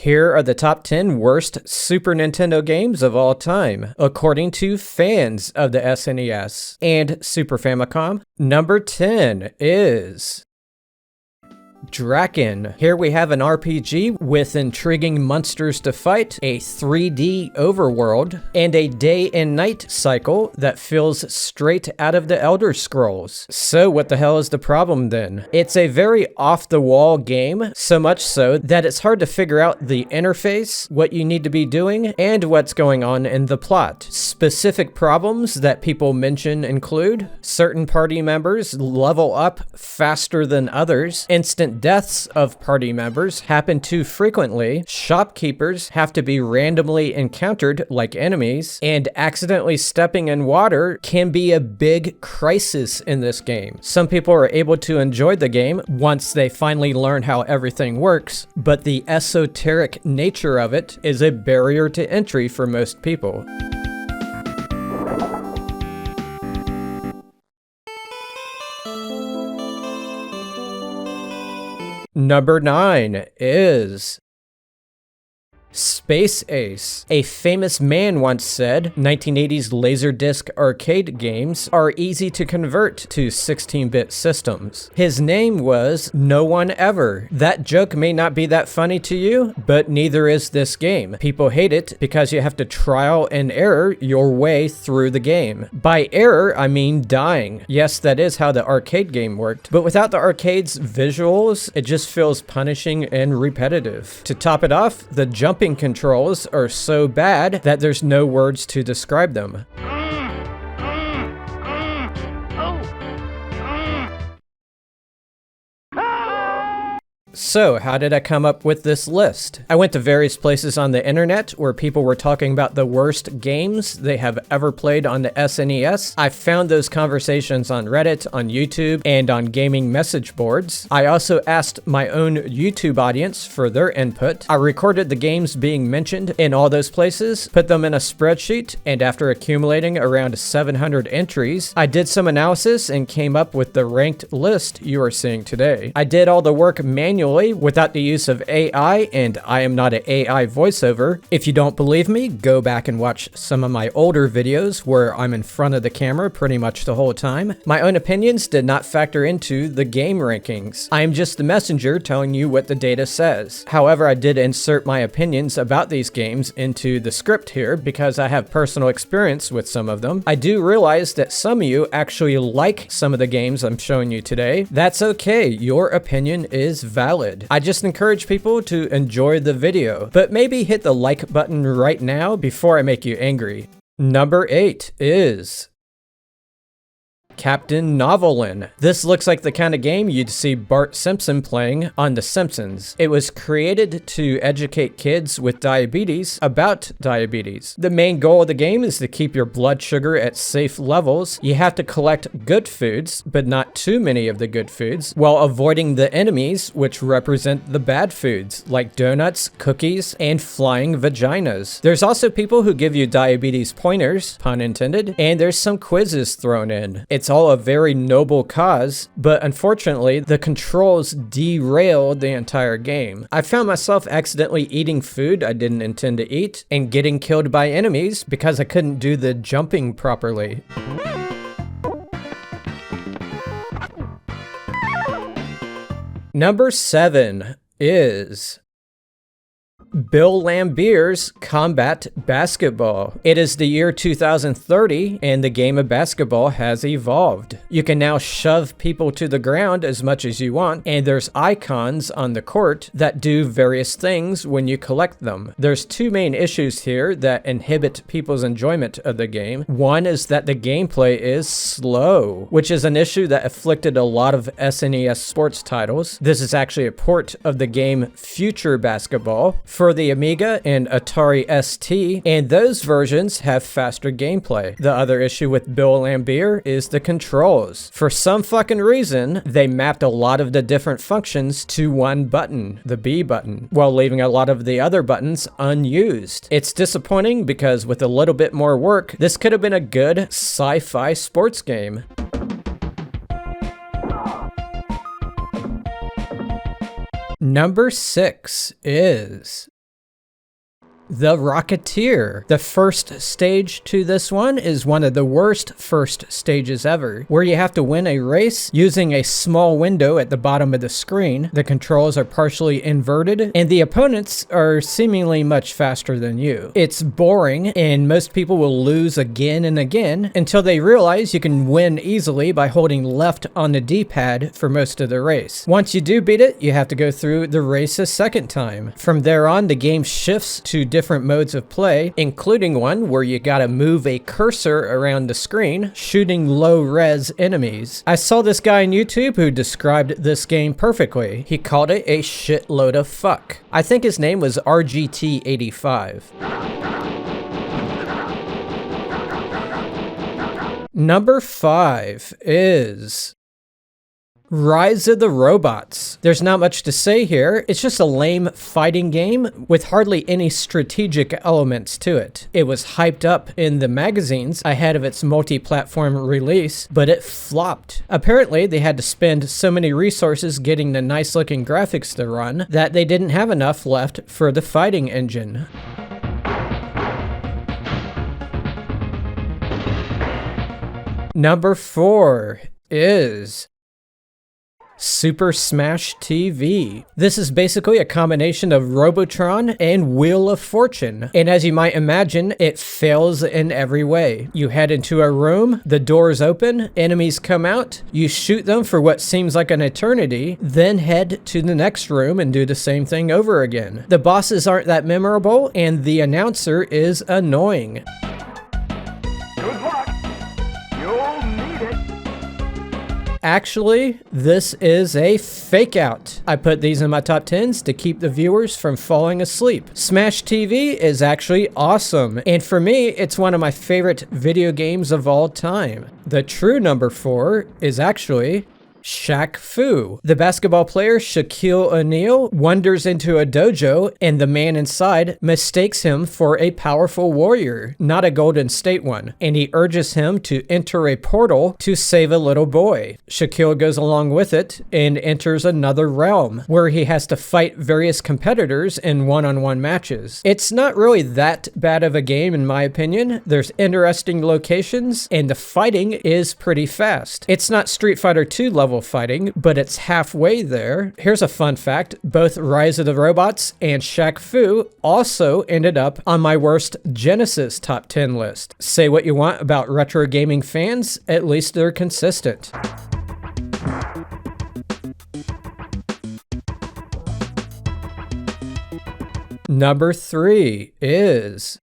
Here are the top 10 worst Super Nintendo games of all time, according to fans of the SNES and Super Famicom. Number 10 is Draken. Here we have an RPG with intriguing monsters to fight, a 3D overworld, and a day and night cycle that feels straight out of the Elder Scrolls. So what the hell is the problem then? It's a very off-the-wall game, so much so that it's hard to figure out the interface, what you need to be doing, and what's going on in the plot. Specific problems that people mention include certain party members level up faster than others, instant deaths of party members happen too frequently, shopkeepers have to be randomly encountered like enemies, and accidentally stepping in water can be a big crisis in this game. Some people are able to enjoy the game once they finally learn how everything works, but the esoteric nature of it is a barrier to entry for most people. Number 9 is Space Ace. A famous man once said, 1980s Laserdisc arcade games are easy to convert to 16-bit systems. His name was No One Ever. That joke may not be that funny to you, but neither is this game. People hate it because you have to trial and error your way through the game. By error, I mean dying. Yes, that is how the arcade game worked, but without the arcade's visuals, it just feels punishing and repetitive. To top it off, the jumping controls are so bad that there's no words to describe them. So, how did I come up with this list? I went to various places on the internet where people were talking about the worst games they have ever played on the SNES. I found those conversations on Reddit, on YouTube, and on gaming message boards. I also asked my own YouTube audience for their input. I recorded the games being mentioned in all those places, put them in a spreadsheet, and after accumulating around 700 entries, I did some analysis and came up with the ranked list you are seeing today. I did all the work manually without the use of AI, and I am not an AI voiceover. If you don't believe me, go back and watch some of my older videos where I'm in front of the camera pretty much the whole time. My own opinions did not factor into the game rankings. I am just the messenger telling you what the data says. However, I did insert my opinions about these games into the script here because I have personal experience with some of them. I do realize that some of you actually like some of the games I'm showing you today. That's okay, your opinion is valid. I just encourage people to enjoy the video, but maybe hit the like button right now before I make you angry. Number 8 is Captain Novolin. This looks like the kind of game you'd see Bart Simpson playing on The Simpsons. It was created to educate kids with diabetes about diabetes. The main goal of the game is to keep your blood sugar at safe levels. You have to collect good foods, but not too many of the good foods, while avoiding the enemies, which represent the bad foods, like donuts, cookies, and flying vaginas. There's also people who give you diabetes pointers, pun intended, and there's some quizzes thrown in. It's all a very noble cause, but unfortunately, the controls derail the entire game. I found myself accidentally eating food I didn't intend to eat, and getting killed by enemies because I couldn't do the jumping properly. Number 7 is Bill Lambier's Combat Basketball. It is the year 2030 and the game of basketball has evolved. You can now shove people to the ground as much as you want, and there's icons on the court that do various things when you collect them. There's two main issues here that inhibit people's enjoyment of the game. One is that the gameplay is slow, which is an issue that afflicted a lot of SNES sports titles. This is actually a port of the game Future Basketball for the Amiga and Atari ST, and those versions have faster gameplay. The other issue with Bill Lambier is the controls. For some fucking reason, they mapped a lot of the different functions to one button, the B button, while leaving a lot of the other buttons unused. It's disappointing because with a little bit more work, this could have been a good sci-fi sports game. Number 6 is The Rocketeer. The first stage to this one is one of the worst first stages ever, where you have to win a race using a small window at the bottom of the screen. The controls are partially inverted, and the opponents are seemingly much faster than you. It's boring, and most people will lose again and again until they realize you can win easily by holding left on the D-pad for most of the race. Once you do beat it, you have to go through the race a second time. From there on, the game shifts to different modes of play, including one where you gotta move a cursor around the screen, shooting low-res enemies. I saw this guy on YouTube who described this game perfectly. He called it a shitload of fuck. I think his name was RGT85. Number 5 is Rise of the Robots. There's not much to say here. It's just a lame fighting game with hardly any strategic elements to it. It was hyped up in the magazines ahead of its multi-platform release, but it flopped. Apparently, they had to spend so many resources getting the nice-looking graphics to run that they didn't have enough left for the fighting engine. Number 4 is Super Smash TV. This is basically a combination of Robotron and Wheel of Fortune, and as you might imagine, it fails in every way. You head into a room, the doors open, enemies come out, you shoot them for what seems like an eternity, then head to the next room and do the same thing over again. The bosses aren't that memorable, and the announcer is annoying. Good luck. You'll need it. Actually, this is a fake out. I put these in my top 10s to keep the viewers from falling asleep. Smash TV is actually awesome, and for me, it's one of my favorite video games of all time. The true number 4 is actually Shaq Fu. The basketball player Shaquille O'Neal wanders into a dojo, and the man inside mistakes him for a powerful warrior, not a Golden State one, and he urges him to enter a portal to save a little boy. Shaquille goes along with it and enters another realm where he has to fight various competitors in one-on-one matches. It's not really that bad of a game in my opinion. There's interesting locations, and the fighting is pretty fast. It's not Street Fighter 2 level fighting, but it's halfway there. Here's a fun fact. Both Rise of the Robots and Shaq Fu also ended up on my worst Genesis top 10 list. Say what you want about retro gaming fans, at least they're consistent. Number 3 is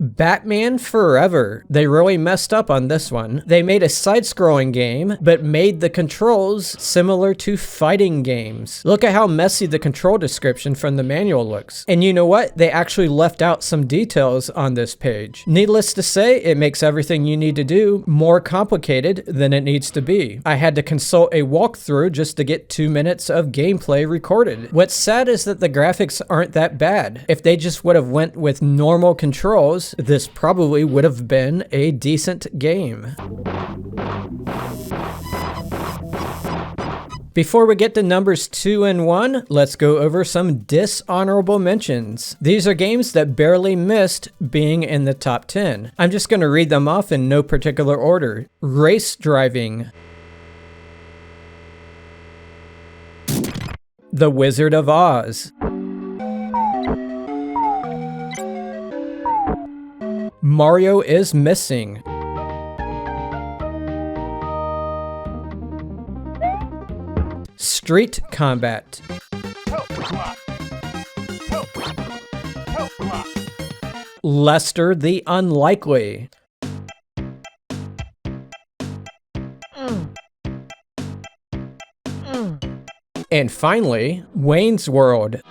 Batman Forever. They really messed up on this one. They made a side-scrolling game, but made the controls similar to fighting games. Look at how messy the control description from the manual looks. And you know what? They actually left out some details on this page. Needless to say, it makes everything you need to do more complicated than it needs to be. I had to consult a walkthrough just to get 2 minutes of gameplay recorded. What's sad is that the graphics aren't that bad. If they just would have went with normal controls, this probably would have been a decent game. Before we get to numbers 2 and 1, let's go over some dishonorable mentions. These are games that barely missed being in the top 10. I'm just going to read them off in no particular order. Race driving. The Wizard of Oz. Mario is Missing. Street Combat. Lester the Unlikely. And finally, Wayne's World.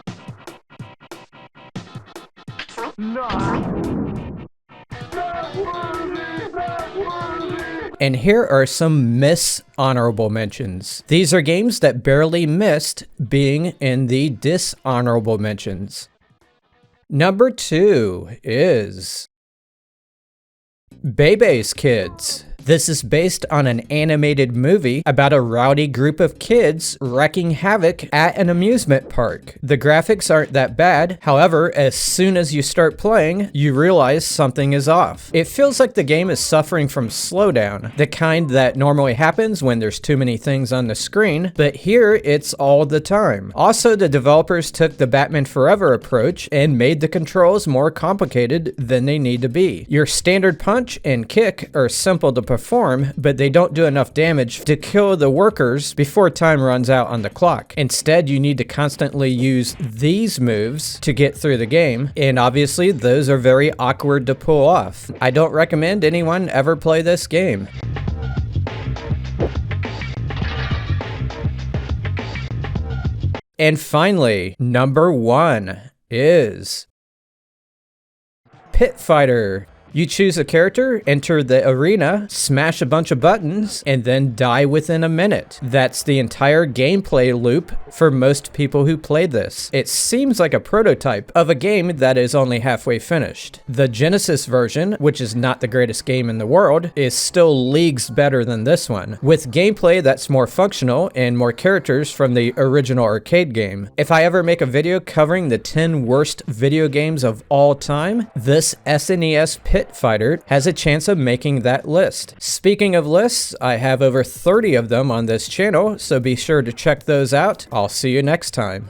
And here are some honorable mentions. These are games that barely missed being in the dishonorable mentions. Number 2 is Bebe's Kids. This is based on an animated movie about a rowdy group of kids wreaking havoc at an amusement park. The graphics aren't that bad, however, as soon as you start playing, you realize something is off. It feels like the game is suffering from slowdown, the kind that normally happens when there's too many things on the screen, but here it's all the time. Also, the developers took the Batman Forever approach and made the controls more complicated than they need to be. Your standard punch and kick are simple to perform, but they don't do enough damage to kill the workers before time runs out on the clock. Instead, you need to constantly use these moves to get through the game, and obviously those are very awkward to pull off. I don't recommend anyone ever play this game. And finally, number 1 is Pit Fighter. You choose a character, enter the arena, smash a bunch of buttons, and then die within a minute. That's the entire gameplay loop for most people who play this. It seems like a prototype of a game that is only halfway finished. The Genesis version, which is not the greatest game in the world, is still leagues better than this one, with gameplay that's more functional and more characters from the original arcade game. If I ever make a video covering the 10 worst video games of all time, this SNES Pit Fighter has a chance of making that list. Speaking of lists, I have over 30 of them on this channel, so be sure to check those out. I'll see you next time.